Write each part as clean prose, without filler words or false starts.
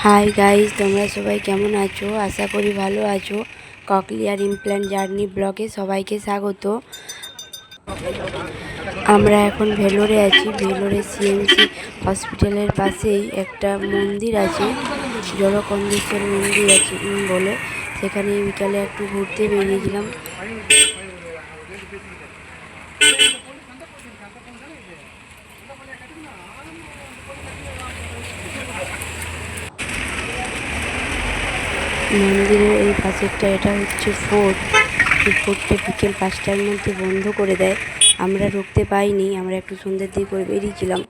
Hi guys, তোমরা সবাই কেমন আছো? আশা করি ভালো আছো। ককলিয়ার ইমপ্ল্যান্ট জার্নি ব্লগে সবাইকে স্বাগত। আমরা এখন ভেলোরে আছি। ভেলোরে সিএমসি হসপিটালের পাশেই একটা মন্দির আছে, জলকন্দেশ্বর মন্দির আছে বলে, সেখানে বিকালে একটু ঘুরতে বেরিয়েছিলাম। মন্দিরের এই পাশেরটা, এটা হচ্ছে ফোর্ট। এই ফোর্টটা বিকেল 5টার মধ্যে বন্ধ করে দেয়। আমরা ঢুকতে পাইনি, আমরা একটু সন্ধ্যের দিকে করে বেরিয়েছিলাম।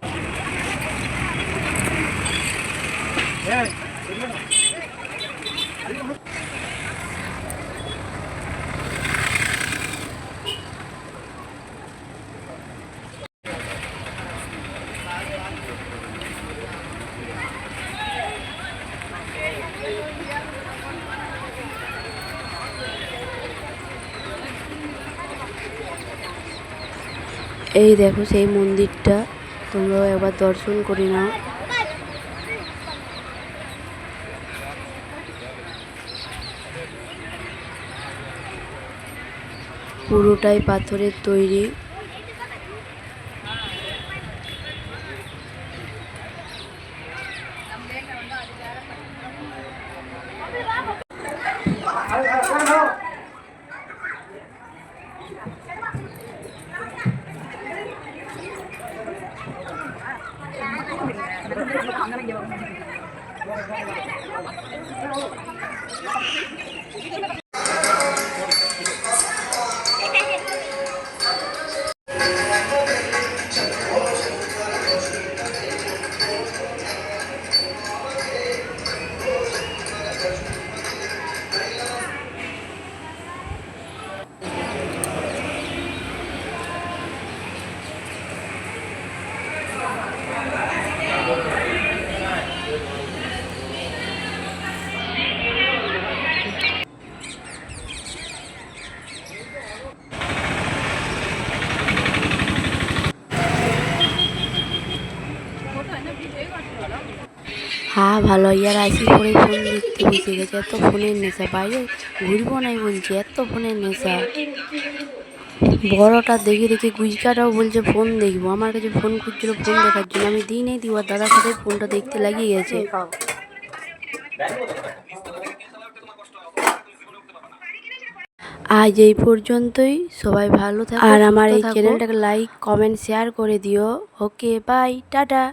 এই দেখো সেই মন্দিরটা, তোমরাও একবার দর্শন করে নাও। পুরোটাই পাথরের তৈরি। হ্যাঁ ভালো, ইয়ার আসি পরে ফোন দেখতে বসে গেছে। এত ফোনের নেশা, বাইরে ঘুরবো নাই বলছে, এত ফোনের নেশা। বড়টা দেখে দেখে গুইকাটাও বলছে ফোন দেখবো। আমার কাছে ফোন খুঁজছিল ফোন দেখার জন্য, আমি দিই নেই, দিই দাদার সাথে ফোনটা দেখতে লাগিয়ে গেছে। আজ এই পর্যন্তই, সবাই ভালো থাকো আর আমার এই চ্যানেলটাকে লাইক কমেন্ট শেয়ার করে দিও। Okay bye, tata.